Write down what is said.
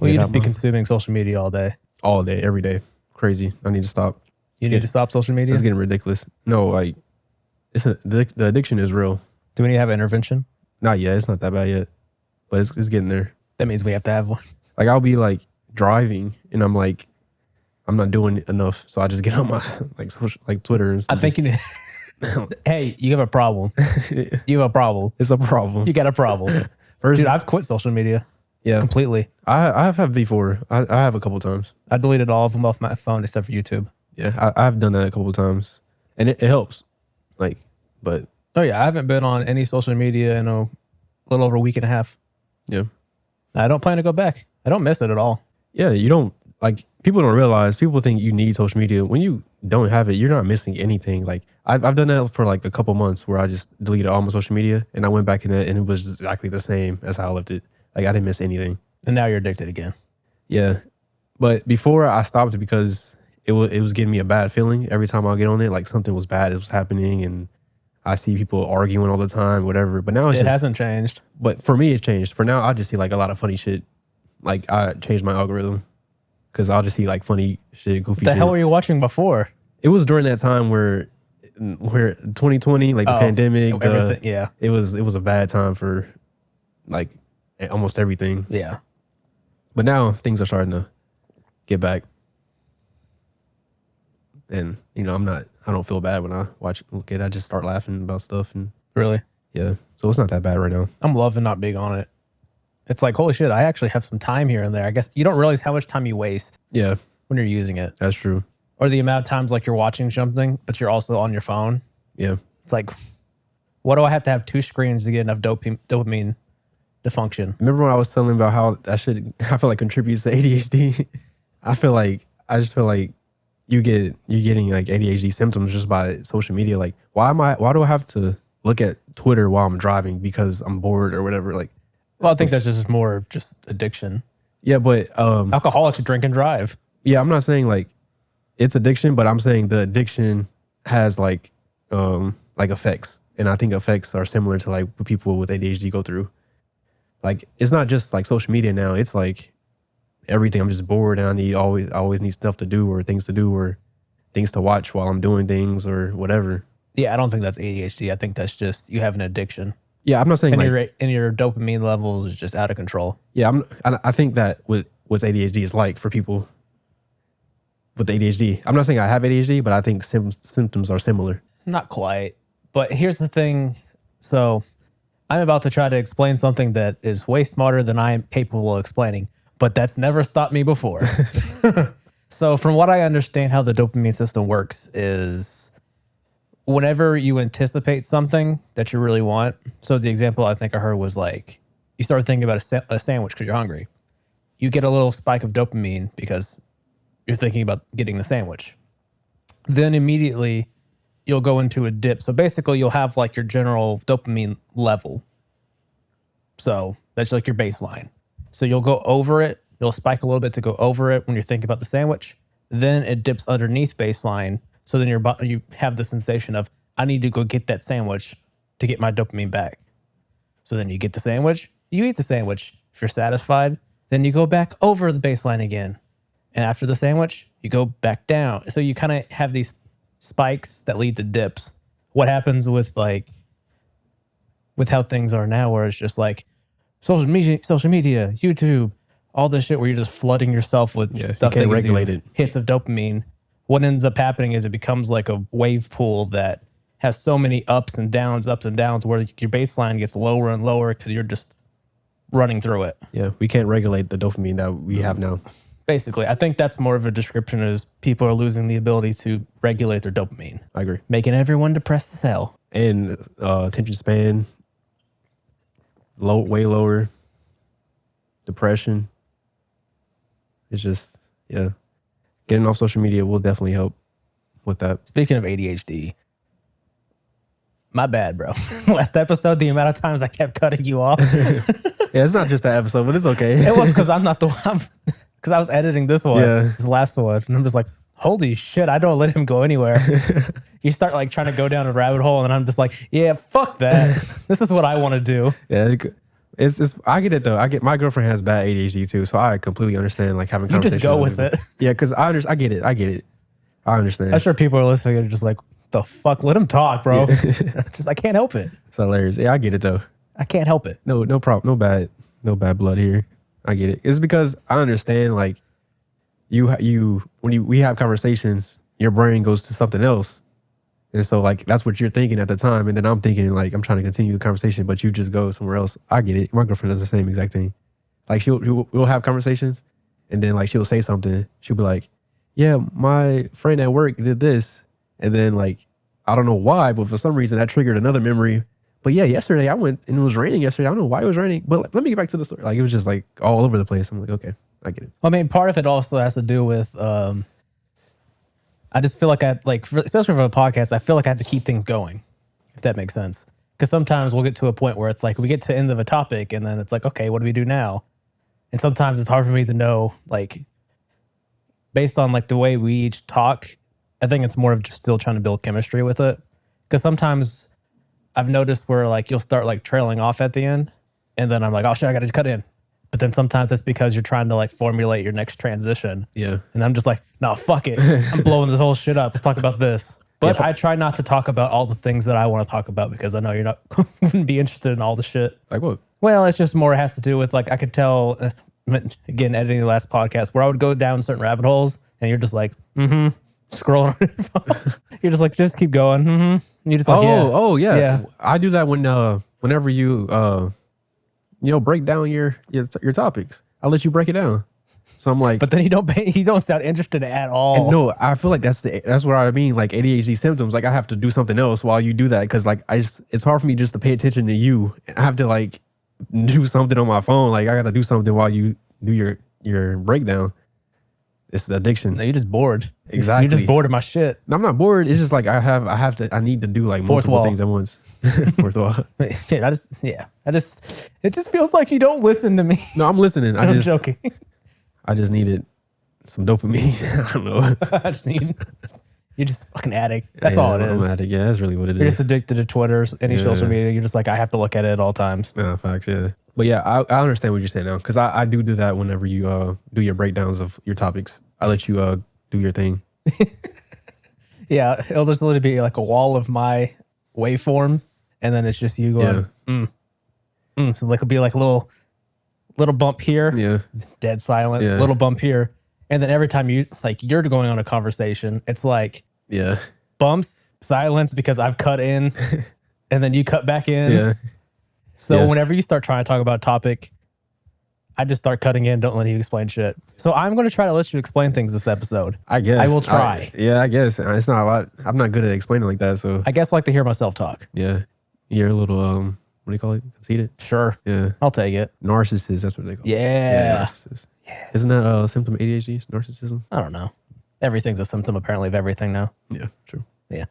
Well, you just be consuming social media all day, every day. Crazy. I need to stop. You need to stop social media? It's getting ridiculous. No, like, the addiction is real. Do we need to have an intervention? Not yet. It's not that bad yet. But it's getting there. That means we have to have one. Like, I'll be, like, driving, and I'm like, I'm not doing enough. So I just get on my, like, social, like Twitter and stuff. I think you need... Hey, you have a problem. You have a problem. It's a problem. You got a problem. Dude, I've quit social media. Yeah. Completely. I have had before. I have a couple times. I deleted all of them off my phone except for YouTube. Yeah, I've done that a couple times. And it helps. Like, but... Oh, yeah. I haven't been on any social media in a little over a week and a half. Yeah. I don't plan to go back. I don't miss it at all. Yeah, you don't... Like, people don't realize, people think you need social media. When you don't have it, you're not missing anything. Like, I've done that for like a couple months where I just deleted all my social media and I went back in it and it was exactly the same as how I left it. Like, I didn't miss anything. And now you're addicted again. Yeah. But before I stopped because it was giving me a bad feeling every time I get on it. Like, something was bad, it was happening, and I see people arguing all the time, whatever. But now it hasn't changed. But for me, it's changed. For now, I just see like a lot of funny shit. Like, I changed my algorithm because I'll just see like funny shit, goofy shit. What the hell were you watching before? It was during that time where 2020, like the pandemic, yeah, it was a bad time for like almost everything. Yeah. But now things are starting to get back. And, you know, I don't feel bad when I look at it. I just start laughing about stuff. And really? Yeah. So it's not that bad right now. I'm loving not being on it. It's like, holy shit, I actually have some time here and there. I guess you don't realize how much time you waste. Yeah. When you're using it. That's true. Or the amount of times like you're watching something, but you're also on your phone. Yeah. It's like, what do I have to have two screens to get enough dopamine to function? Remember when I was telling about how I feel like contributes to ADHD? I just feel like you're getting like ADHD symptoms just by social media. Like, why do I have to look at Twitter while I'm driving because I'm bored or whatever? Like, well, I think that's just more just addiction. Yeah, but alcoholics drink and drive. Yeah, I'm not saying like it's addiction, but I'm saying the addiction has like effects, and I think effects are similar to like what people with ADHD go through. Like, it's not just like social media now; it's like everything. I'm just bored, and I always need stuff to do or things to do or things to watch while I'm doing things or whatever. Yeah, I don't think that's ADHD. I think that's just you have an addiction. Yeah, I'm not saying and your dopamine levels is just out of control. Yeah, I think that what's ADHD is like for people with ADHD. I'm not saying I have ADHD, but I think symptoms are similar. Not quite. But here's the thing. So I'm about to try to explain something that is way smarter than I am capable of explaining, but that's never stopped me before. So from what I understand how the dopamine system works is whenever you anticipate something that you really want. So the example I think I heard was like, you start thinking about a sandwich because you're hungry. You get a little spike of dopamine because you're thinking about getting the sandwich. Then immediately you'll go into a dip. So basically you'll have like your general dopamine level. So that's like your baseline. So you'll go over it. You'll spike a little bit to go over it when you're thinking about the sandwich. Then it dips underneath baseline. So then you have the sensation of, I need to go get that sandwich to get my dopamine back. So then you get the sandwich, you eat the sandwich. If you're satisfied, then you go back over the baseline again. And after the sandwich, you go back down. So you kind of have these spikes that lead to dips. What happens with how things are now, where it's just like social media, YouTube, all this shit where you're just flooding yourself with stuff that gives you hits of dopamine. What ends up happening is it becomes like a wave pool that has so many ups and downs, where your baseline gets lower and lower because you're just running through it. Yeah, we can't regulate the dopamine that we have now. Basically, I think that's more of a description as people are losing the ability to regulate their dopamine. I agree. Making everyone depressed as hell. And attention span, way lower. Depression. It's just, yeah. Getting off social media will definitely help with that. Speaking of ADHD, my bad, bro. Last episode, the amount of times I kept cutting you off. Yeah, it's not just that episode, but it's okay. It was because I'm not the one. Because I was editing this one, this last one, and I'm just like, holy shit, I don't let him go anywhere. You start like trying to go down a rabbit hole, and I'm just like, yeah, fuck that. This is what I want to do. Yeah, It's I get it though. I get my girlfriend has bad ADHD too, so I completely understand like having You conversations. just go with it. Yeah, because I get it. I understand. I'm sure people are listening and are just like, the fuck, let him talk, bro. Just I can't help it. It's hilarious. Yeah, I get it though. I can't help it. No problem. No bad blood here. I get it. It's because I understand like we have conversations, your brain goes to something else. And so like that's what you're thinking at the time. And then I'm thinking like I'm trying to continue the conversation, but you just go somewhere else. I get it. My girlfriend does the same exact thing. Like we'll have conversations and then like she'll say something. She'll be like, yeah, my friend at work did this. And then like, I don't know why, but for some reason that triggered another memory. But yeah, yesterday I went and it was raining yesterday. I don't know why it was raining, but let me get back to the story. Like it was just like all over the place. I'm like, okay, I get it. I mean, part of it also has to do with, I just feel like especially for a podcast, I feel like I have to keep things going, if that makes sense. Because sometimes we'll get to a point where it's like we get to the end of a topic and then it's like, okay, what do we do now? And sometimes it's hard for me to know, like, based on like the way we each talk, I think it's more of just still trying to build chemistry with it. Because sometimes I've noticed where like you'll start like trailing off at the end and then I'm like, oh shit, I got to cut in. But then sometimes it's because you're trying to like formulate your next transition. Yeah. And I'm just like, no, fuck it. I'm blowing this whole shit up. Let's talk about this. But I try not to talk about all the things that I want to talk about because I know you're not wouldn't be interested in all the shit. Like what? Well, it's just more it has to do with like I could tell again editing the last podcast where I would go down certain rabbit holes and you're just like, scrolling on your phone. You're just like, just keep going. You're just like, yeah. I do that whenever you break down your topics. I let you break it down. So I'm like, but then you don't sound interested at all. And no, I feel like that's what I mean. Like ADHD symptoms. Like I have to do something else while you do that because like it's hard for me just to pay attention to you. I have to like do something on my phone. Like I got to do something while you do your breakdown. It's the addiction. No, you're just bored. Exactly. You're just bored of my shit. No, I'm not bored. It's just like I need to do like multiple things at once. Fourth wall. It just feels like you don't listen to me. No, I'm listening. I'm joking. I just needed some dopamine. I don't know. You're just fucking addict. That's all it is. I'm addict. Yeah, that's really what it is. You're just addicted to Twitter's, any social media. You're just like, I have to look at it at all times. No, facts, yeah. But yeah, I understand what you're saying now. Because I do that whenever you do your breakdowns of your topics. I let you do your thing. Yeah, it'll just literally be like a wall of my waveform. And then it's just you going, So like it'll be like a little bump here. Yeah. Dead silent. Yeah. Little bump here. And then every time you're going on a conversation, it's like bumps, silence because I've cut in and then you cut back in. Yeah. So whenever you start trying to talk about a topic, I just start cutting in, don't let you explain shit. So I'm going to try to let you explain things this episode. I guess. I will try. I guess. It's not a lot. I'm not good at explaining like that. So I guess I like to hear myself talk. Yeah. You're a little, what do you call it? Conceited? Sure. Yeah. I'll take it. Narcissist. That's what they call it. Yeah. Narcissist. Yeah. Isn't that a symptom of ADHD? Narcissism? I don't know. Everything's a symptom apparently of everything now. Yeah, true. Yeah.